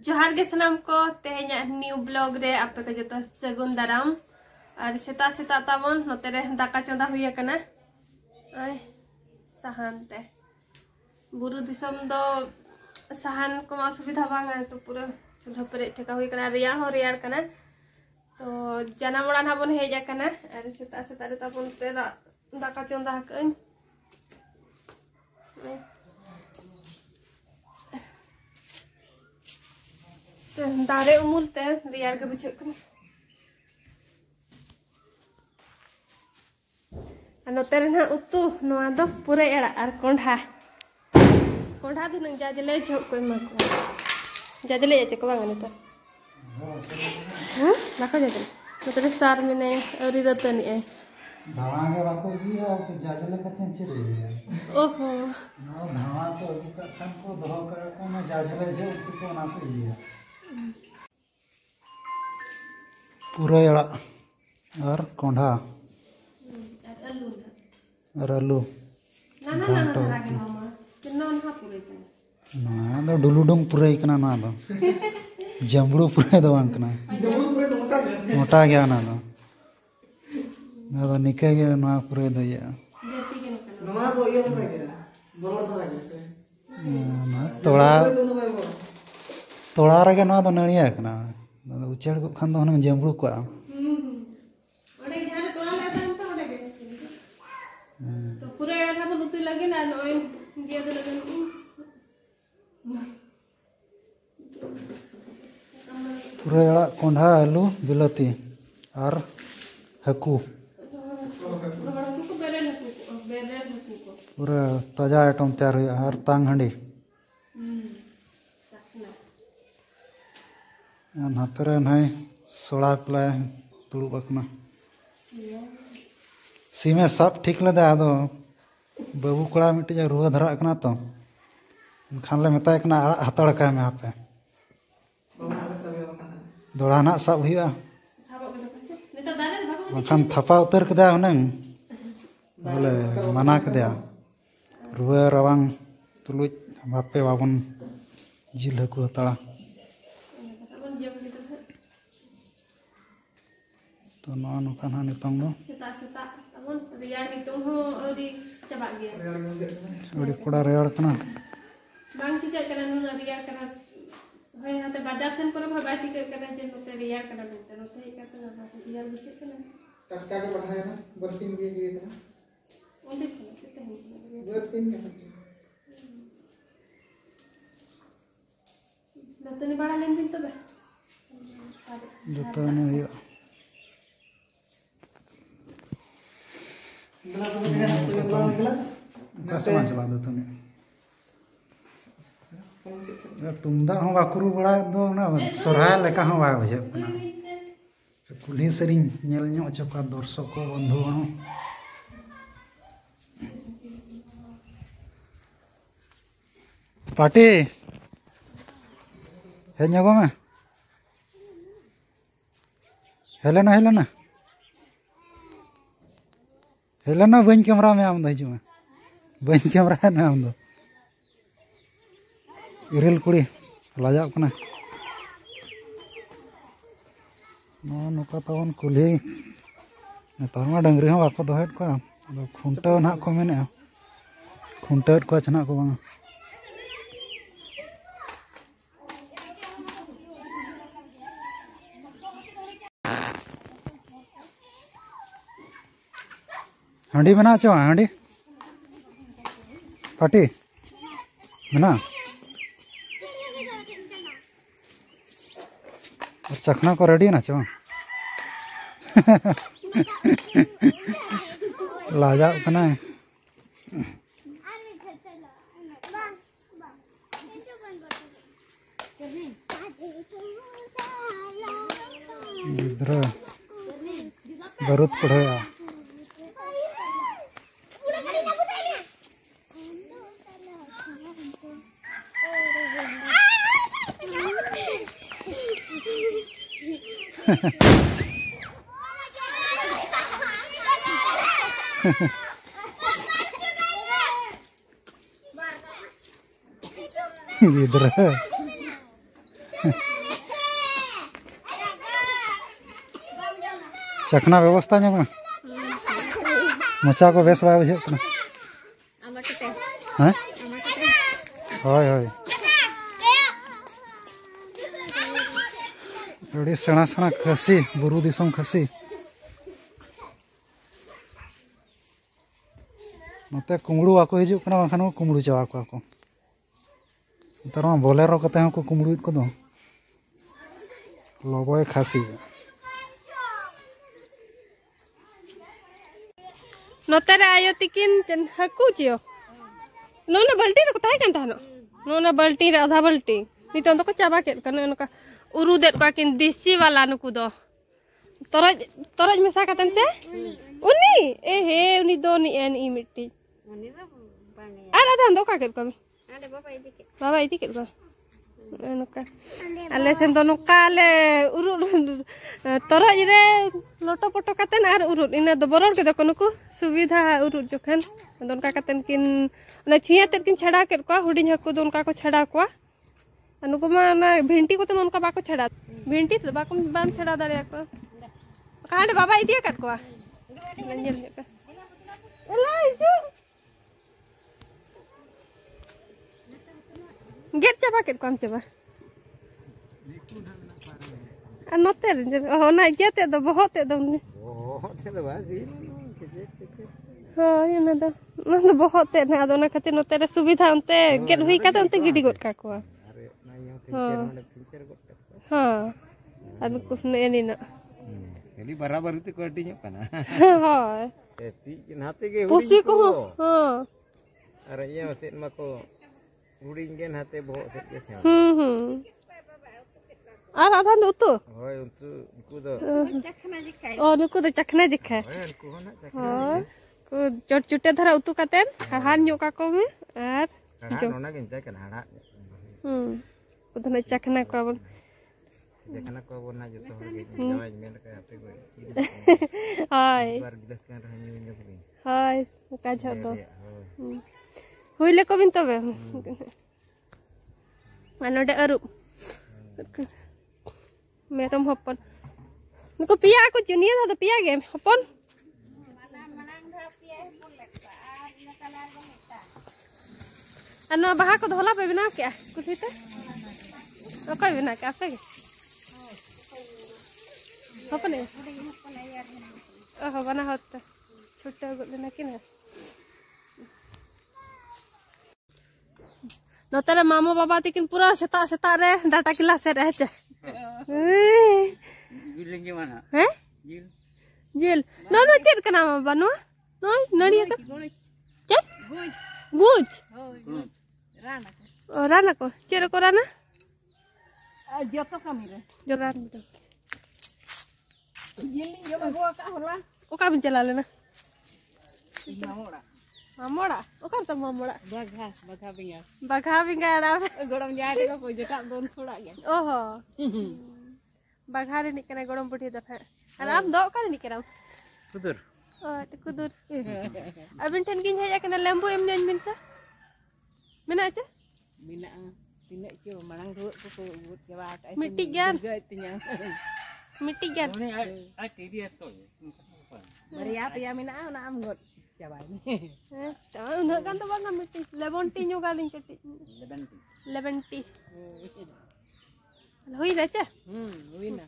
जोहार के सलाम को तेहेኛ न्यू ब्लॉग रे आपे को जतो सगुन दाराम और सेता सेता ताबन नोते रे दाका चंदा हुई कना आय साहान ते बुरु दिसम दो साहान को मा सुविधा बांगा तो पूरा चूल्हा पर ठेका हुई कना रियार हो रियार कना तो जना मोड़ा ना बन हेजा कना और सेता सेता रे ताबन ते दाका चंदा हकन दारे उमुल ते रियार के बुझे कना नोते रे ना उतु नोआ दो पूरा एड़ा और कोंढा कोंढा दिन जाजले झोक को मको जाजले जे को बांगा नतो बाको जाजले नोते रे सार मिने औरी दतनी ए धावा के बाको दिया जाजले कते चिरे ओहो ना धावा को कखन को दहो कर को ना जाजले जे को ना को दिया पूरा एड़ा और कोंढा और आलू ना दो डुलुडुंग पूरा इकना ना दो जंबड़ू पूरा दो अंकना मोटा गया ना दो निके गया ना पूरा दो या ना तोड़ा रगे ना दो नड़िया कना उचेड़ को खान दो हन जंबड़ू को पूरा एड़ा कोंढा आलू बिलाती और हकू पूरा ताजा आइटम तैयार हुआ और तांग हंडी नातरे नई सोड़ा पला दुड़ूब अकना सीमे सब ठीक लेदा आदो बाबू कोड़ा मिट्टी रुआ धरा अकना तो खान ले मेता कना आड़ा हतड़ का में आपे दोड़ा ना सब हुआ बखान थपा उतर कदा हुनंग बोले मना कदा रुआ रवांग तुलुज बापे बाबन जिल हकू हतड़ा तो नवा नोका ना नितंग दो अड़ी कोड़ा रेड़ कना बांग टिका कना नुना रिया कना होय हाते बाजार सेन करे भाई बाटी करना जे नोते रिया कना नोते ही करना बाटी रिया बिसे कना टटका के बढ़ाया ना बरसिन भी दिए था ओंडे से नहीं बरसिन के नतनी बड़ा लेन दिन तो बे जतो ने हुआ कैसे मान चला दो तुमने तुमदा हो बाकुरु बड़ा दो ना सोरहाय लेका हो बा बुझे कना कुल्ही सेरिंग नेल ᱧᱚᱜ चका दर्शक को बंधु हो पार्टी हे ᱧᱚᱜᱚ में हेलेना बन कैमरा में आम दो हिजू में बन कैमरा में आम दो इरेल कुड़ी लाजा कना नोका तबन कुल्ही नेतार मा डंगरी हो बाको दोहेत को अदो खुंटा ना को मेने खुंटा को छना को बांगा हांडी बना चो हांडी पार्टी बना चखना को रेडी ना चो लाजा कना गिद्रा बरुत पढ़ाया गिद्रा चखना व्यवस्था में मोचा को बेस बाय बुझे हाँ हय हय अड़ी सेना सेना खसी बुरु दिसम खसी नते कुमड़ू आको हिजुक कना बाखान कुमड़ू चावा को नतर बोलेरो कते को कुमड़ू को दो लबय खासी नोतेरे आयो तिकिन जन हकू जियो नोना बाल्टी रे को ताय कान तानो नोना बाल्टी रे आधा बाल्टी नितो तो को चाबा के कने नका उरु देत को किन देसी वाला नुकु दो तरज तरज मेसा कातन से उनी ए हे उनी दो नी एन ई मिट्टी उनी दो बाने आरा दान दो का के को आडे बाबा इति के को नुका आले सेन तो नुका ले उरु तरज रे लोटो पटो कातन आर उरु इना दो बरर के दो नुकु सुविधा उरु जखन दोनका कातन किन ना छिया तेर किन छड़ा के को हुडिन हकु दोनका को छड़ा को अनुको मा ना भिंटी को तो उनका बाको छड़ा भिंटी तो बाको बाम छड़ा दारे को कांडे बाबा इदिया कट को नंजल के एला इजु गेट चाबा के कम चाबा आ नते ओ ना जेते दो बहुते दो बाजी हां ये ना दो बहुते ना दो ना खातिर नते रे सुविधा उनते गेट हुई का उनते गिडी गोट का को हाँ अब कुछ नहीं नहीं ना ini barabar itu kuadinya kana हाँ eti nate ge पुसी को हाँ aranya wasit mako huding gen hate boh set ge আর আধা তো hoy untu iku do चखना दिखाई ओ नुको तो चखना दिखाई ku hona हाँ को चट चुटे धरा उतु कातेन हान जो का को में और hana nona gen cai kana hana उधर चखना को देखना को बोलना जो तो हो गई जवाज में का पे कोई हाय बार गिलास kan rahani nya ko हाय का छ तो होइले को बिन तबे मानोडे अरु मेरम हपन नको पिया को जुनिया था पिया गे हपन अनो बहा को धोला पे बिना क्या कुछ ते ओके बिना क्या पे हपने ओह बना होता छोटा लेना कि ना नोतरे मामो बाबा तिकिन पूरा सेता सेता रे डाटा क्लास रे रह छ gil lagi mana हैं जिल नो नो चेट कना बाबा नो नो नड़िया का चेट गुज राना को चेर को राना जतो kami re जो Rana jili yo gua ka hola ओका बिन चला लेना mamora मामोड़ा ओका तो मामोड़ा bagha bingar बघा बिंगाड़ा gorom jari ko jeta don thoda ge ओहो बघा रे निकने गड़म बुढ़ी दफे आराम दो का निकरा kudur ओ त कुदुर अबिन ठन किन हेja कना लेंबू एम नेन बिन सा मेना चे mina tinak cio manang ru ko but ke wat ai मिट्टी ज्ञान ge tinyang मिट्टी ज्ञान ai ti dia to maria pia mina na am got jabai ni तो उन्हें kan तो बंगा मिट्टी 11 न्यू गालिंग कटी 11 होई रचा wina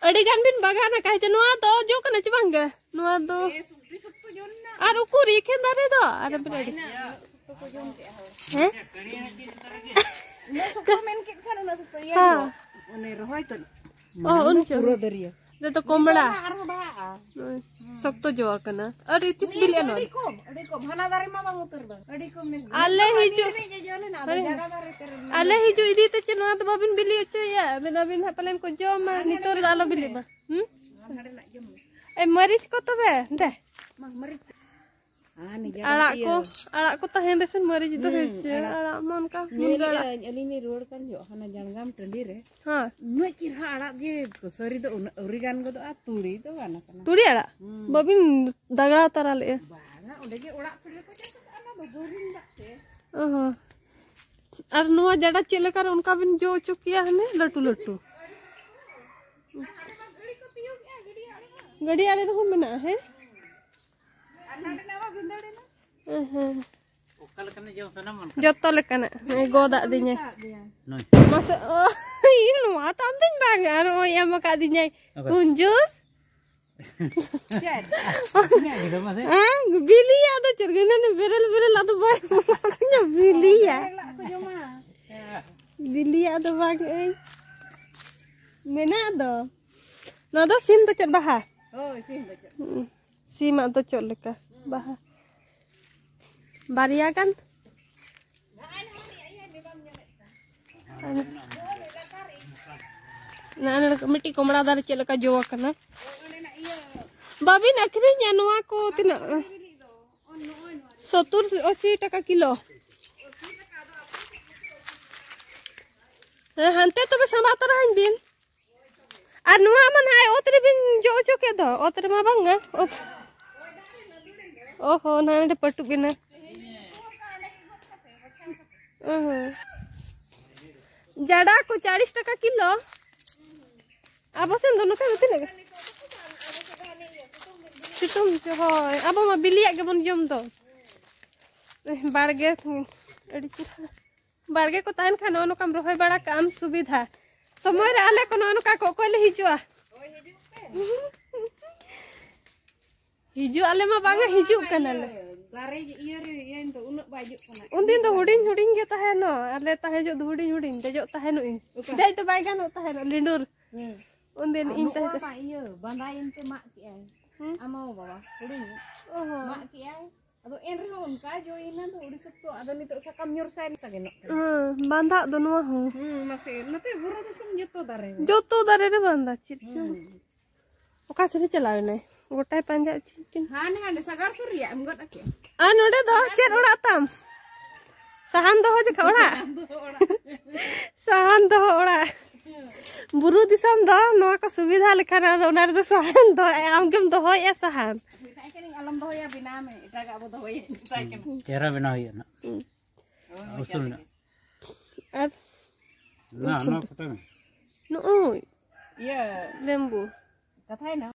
अड़ी गान बिन बगा ना काहे नुआ तो जो कना च बंगा नुआ तो आर उकुरी खेंदारे दो आर बिन हैं ko men ke kan na su ya हां one rohoi to ओ उन जो puro daria तो कोमड़ा ar ba सब तो जो कना अरे 30 billion adi ko bhana dare ma bang utar ba adi ko men आले हिजो je jole na jaga dare ter आले हिजो इदी ते च नुआ तो बाबिन बिली अच या बिना बिन पलेन को जो मा नितोर आलो बिली मा hade na jom ए मरीच को तो बे दे ma mari ani आड़ा को तहेन रेसन मरीच तो हेच आड़ा मन का मुनगड़ा ali ni road kan jo hana janggam tandi re हां nu kirha ara ge sori do urigan go do aturi do ana kana तुड़ी आड़ा बाबिन दगड़ा तारा ले bana onde ge orak pele ko jatuh ana do goring dak te ओहो और नुआ जड़ा चले कर उनका बिन जो चुकिया है ने लटू लटू गड़ी आले रहो मना है जतो लेकना गोदा दिnya mas ini नुआ तांतिन bang aro ya maka dinya kunjus बिल्ली ada cergana ne berel adu boy बिल्ली ya बिल्ली ada bang mena ada nada sim to chat baha oh sim to chat sim to chat leka baha baria kan ना मिट्टी कोमड़ा दार चलका जो करना बाबी नखरी नुआ को तना 70-80 टका किलो हंते तो समात रहन बिन और नुआ मन है ओतरे बिन जो के दो ओतरे मा बंगा ओहो ना पटु बिना जड़ा को 40 टका किलो अब सेन दोनों का होती लगे सितुम जो होय अब मा बिलिया के बन जम तो बाड़गे अड़ी बाड़गे को तान खान ओनो काम रोय बड़ा काम सुविधा समय रे आले को ओनो का को कोले हिजुआ हिजु आले मा बांगा हिजु कनाले लारे इया रे इन तो उन बाजु कना उन दिन तो हुडिन के तहेनो आले तहे जो हुडिन देजो तहेनो इन दे तो बाय गानो तहेनो लिंडुर उन दिन इन तहे मा इया बांदाइन ते मा के आई आमो बाबा हुडिन ओहो मा के आई अदो एन रे उनका जो इना तो उड़ी सब तो अदो नितो सकम न्योर साइन सगेनो बांधा दो नुआ हो मसे नते बुरा तो सम जतो दारे रे बांधा चिट ओका से चलावे नै गोटाय पांजा चिन हाने हाने सगार सुरिया हम गड के आ नोडे दो चेर ओड़ा ताम सहान दो हो जे खौड़ा सहान दो ओड़ा बुरु दिसम दो नोआ को सुविधा लेखाना ओना रे दो सहान दो आम केम दो होय सहान मिताय के अलम दो होया बिना में एटा का दो होय मिताय के चेहरा बना होय ना उsul ना ना ना पता नहीं नो ये लेम्बू कथाय ना